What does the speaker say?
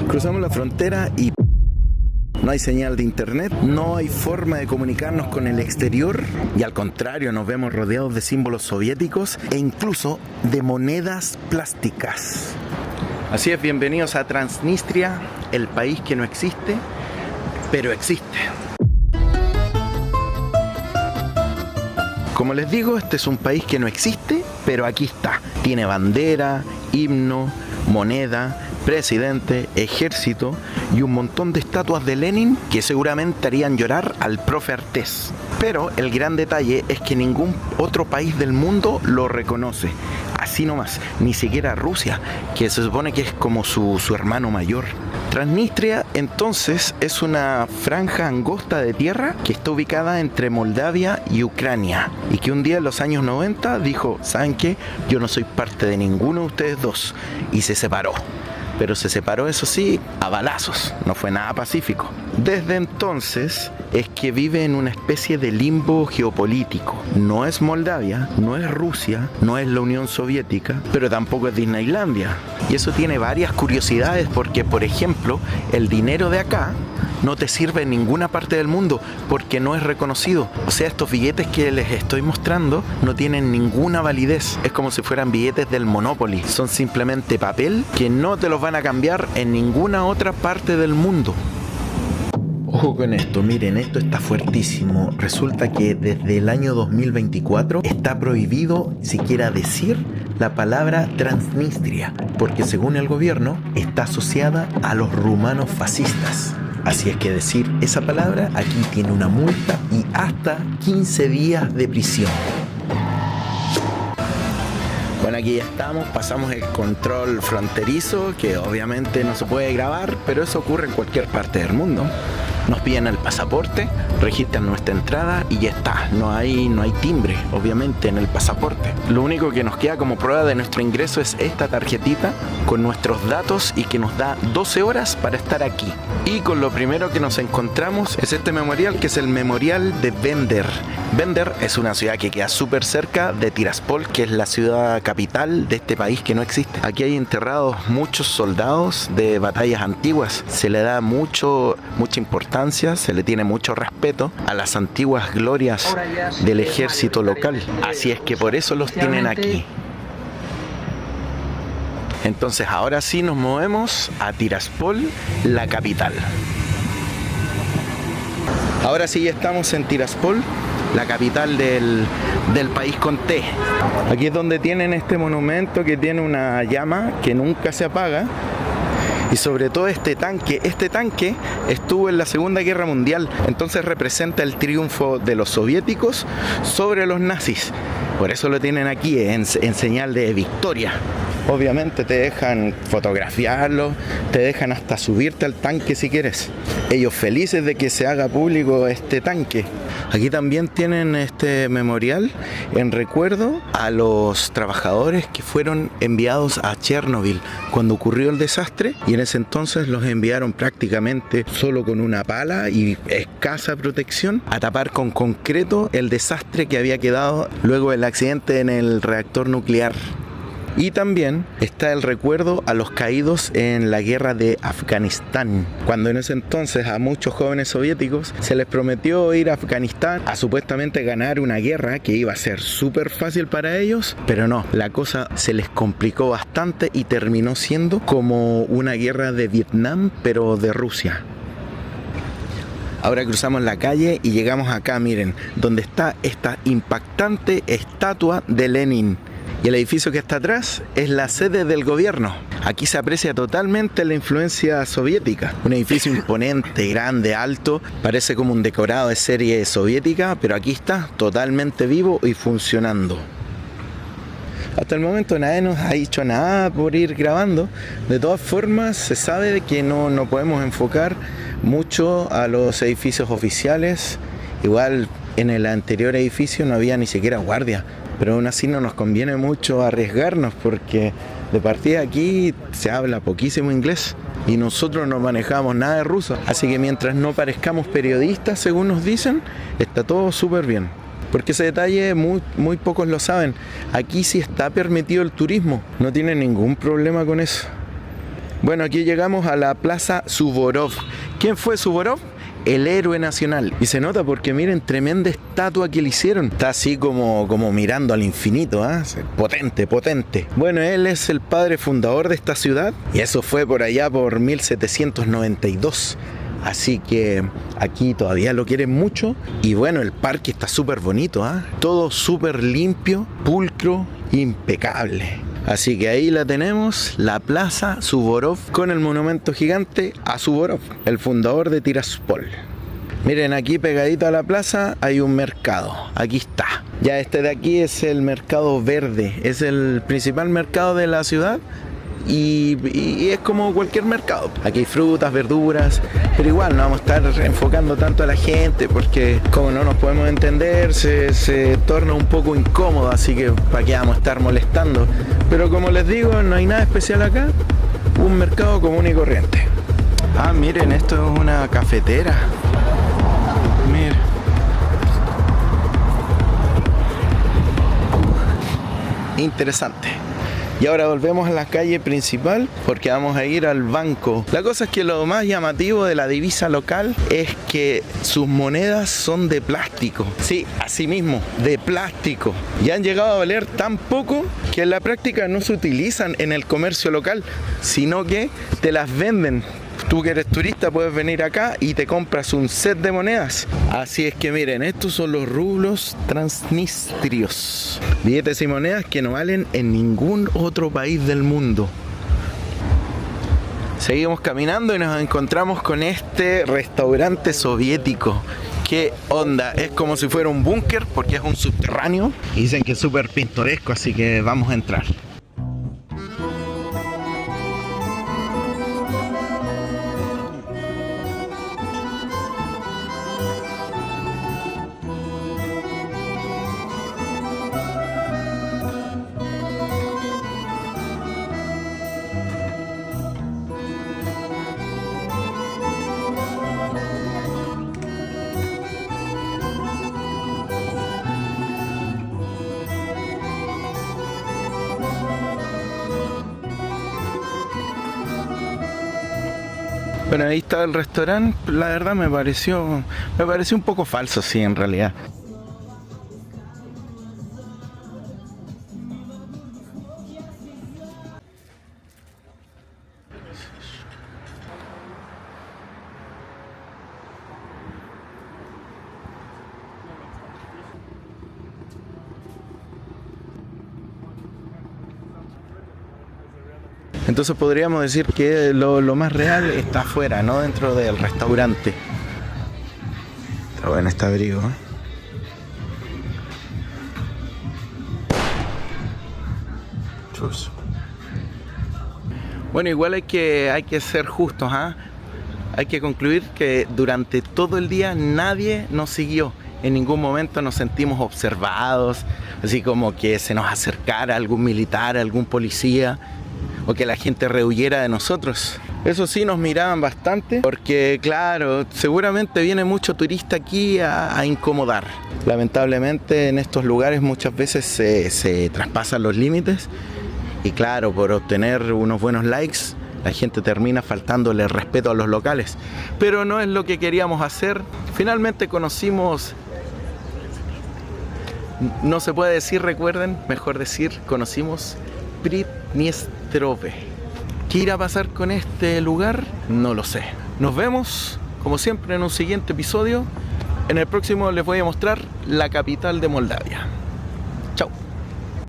Cruzamos la frontera y no hay señal de internet, no hay forma de comunicarnos con el exterior y al contrario nos vemos rodeados de símbolos soviéticos e incluso de monedas plásticas. Así es, bienvenidos a Transnistria, el país que no existe, pero existe. Como les digo, este es un país que no existe, pero aquí está. Tiene bandera, himno, moneda, presidente, ejército y un montón de estatuas de Lenin que seguramente harían llorar al profe Artés. Pero el gran detalle es que ningún otro país del mundo lo reconoce. Así nomás, ni siquiera Rusia, que se supone que es como su hermano mayor. Transnistria entonces es una franja angosta de tierra que está ubicada entre Moldavia y Ucrania y que un día en los años 90 dijo, ¿saben qué? Yo no soy parte de ninguno de ustedes dos, y se separó. Pero se separó, eso sí, a balazos, no fue nada pacífico. Desde entonces es que vive en una especie de limbo geopolítico. No es Moldavia, no es Rusia, no es la Unión Soviética, pero tampoco es Disneylandia. Y eso tiene varias curiosidades porque, por ejemplo, el dinero de acá no te sirve en ninguna parte del mundo porque no es reconocido. O sea, estos billetes que les estoy mostrando no tienen ninguna validez. Es como si fueran billetes del Monopoly. Son simplemente papel que no te los van a cambiar en ninguna otra parte del mundo. Ojo con esto, miren, esto está fuertísimo. Resulta que desde el año 2024 está prohibido siquiera decir la palabra Transnistria, porque según el gobierno está asociada a los rumanos fascistas. Así es que decir esa palabra aquí tiene una multa y hasta 15 días de prisión. Bueno, aquí ya estamos, pasamos el control fronterizo, que obviamente no se puede grabar, pero eso ocurre en cualquier parte del mundo. Nos piden el pasaporte, registran nuestra entrada y ya está. No hay timbre, obviamente, en el pasaporte. Lo único que nos queda como prueba de nuestro ingreso es esta tarjetita con nuestros datos y que nos da 12 horas para estar aquí. Y con lo primero que nos encontramos es este memorial, que es el memorial de Bender. Bender es una ciudad que queda súper cerca de Tiraspol, que es la ciudad capital de este país que no existe. Aquí hay enterrados muchos soldados de batallas antiguas. Se le da mucha importancia, se le tiene mucho respeto a las antiguas glorias del ejército local. Así es que por eso los tienen aquí. Entonces ahora sí nos movemos a Tiraspol, la capital. Ahora sí ya estamos en Tiraspol, la capital del país con T. Aquí es donde tienen este monumento que tiene una llama que nunca se apaga. Y sobre todo este tanque estuvo en la Segunda Guerra Mundial, entonces representa el triunfo de los soviéticos sobre los nazis. Por eso lo tienen aquí en señal de victoria. Obviamente te dejan fotografiarlo, te dejan hasta subirte al tanque si quieres. Ellos felices de que se haga público este tanque. Aquí también tienen este memorial en recuerdo a los trabajadores que fueron enviados a Chernobyl cuando ocurrió el desastre, y en ese entonces los enviaron prácticamente solo con una pala y escasa protección a tapar con concreto el desastre que había quedado luego del accidente en el reactor nuclear. Y también está el recuerdo a los caídos en la guerra de Afganistán, cuando en ese entonces a muchos jóvenes soviéticos se les prometió ir a Afganistán a supuestamente ganar una guerra que iba a ser súper fácil para ellos, pero no, la cosa se les complicó bastante y terminó siendo como una guerra de Vietnam, pero de Rusia. Ahora cruzamos la calle y llegamos acá, miren, donde está esta impactante estatua de Lenin. Y el edificio que está atrás es la sede del gobierno. Aquí se aprecia totalmente la influencia soviética. Un edificio imponente, grande, alto, parece como un decorado de serie soviética, pero aquí está totalmente vivo y funcionando. Hasta el momento nadie nos ha dicho nada por ir grabando. De todas formas, se sabe que no podemos enfocar mucho a los edificios oficiales. Igual en el anterior edificio no había ni siquiera guardia. Pero aún así no nos conviene mucho arriesgarnos porque de partida aquí se habla poquísimo inglés y nosotros no manejamos nada de ruso. Así que mientras no parezcamos periodistas, según nos dicen, está todo súper bien. Porque ese detalle muy pocos lo saben. Aquí sí está permitido el turismo, no tiene ningún problema con eso. Bueno, aquí llegamos a la Plaza Suvorov. ¿Quién fue Suvorov? El héroe nacional. Y se nota porque miren, tremenda estatua que le hicieron. Está así como mirando al infinito, ¿eh? Potente, potente. Bueno, él es el padre fundador de esta ciudad. Y eso fue por allá por 1792. Así que aquí todavía lo quieren mucho. Y bueno, el parque está súper bonito, ¿eh? Todo súper limpio, pulcro, impecable. Así que ahí la tenemos, la Plaza Suvorov, con el monumento gigante a Suvorov, el fundador de Tiraspol. Miren, aquí pegadito a la plaza hay un mercado. Aquí está. Ya este de aquí es el mercado verde. Es el principal mercado de la ciudad. Y es como cualquier mercado. Aquí hay frutas, verduras, pero igual no vamos a estar enfocando tanto a la gente porque como no nos podemos entender se torna un poco incómodo, así que para qué vamos a estar molestando. Pero como les digo, no hay nada especial acá, un mercado común y corriente. Ah, miren, esto es una cafetera. Miren. Interesante. Y ahora volvemos a la calle principal porque vamos a ir al banco. La cosa es que lo más llamativo de la divisa local es que sus monedas son de plástico. Sí, así mismo, de plástico. Y han llegado a valer tan poco que en la práctica no se utilizan en el comercio local, sino que te las venden. Tú que eres turista puedes venir acá y te compras un set de monedas. Así es que miren, estos son los rublos transnistrios. Billetes y monedas que no valen en ningún otro país del mundo. Seguimos caminando y nos encontramos con este restaurante soviético. ¿Qué onda? Es como si fuera un búnker porque es un subterráneo. Y dicen que es súper pintoresco, así que vamos a entrar. Bueno, ahí está el restaurante. La verdad me pareció un poco falso, sí, en realidad. Entonces podríamos decir que lo más real está afuera, no dentro del restaurante. Está bueno este abrigo, ¿eh? Chus. Bueno, igual hay que ser justos, ¿eh? Hay que concluir que durante todo el día nadie nos siguió. En ningún momento nos sentimos observados, así como que se nos acercara algún militar, algún policía, o que la gente rehuyera de nosotros. Eso sí, nos miraban bastante porque, claro, seguramente viene mucho turista aquí a incomodar. Lamentablemente en estos lugares muchas veces se traspasan los límites y, claro, por obtener unos buenos likes la gente termina faltándole el respeto a los locales. Pero no es lo que queríamos hacer. Finalmente conocimos... No se puede decir, recuerden, mejor decir, conocimos Pridniestrove. ¿Qué irá a pasar con este lugar? No lo sé. Nos vemos, como siempre, en un siguiente episodio. En el próximo les voy a mostrar la capital de Moldavia. Chao.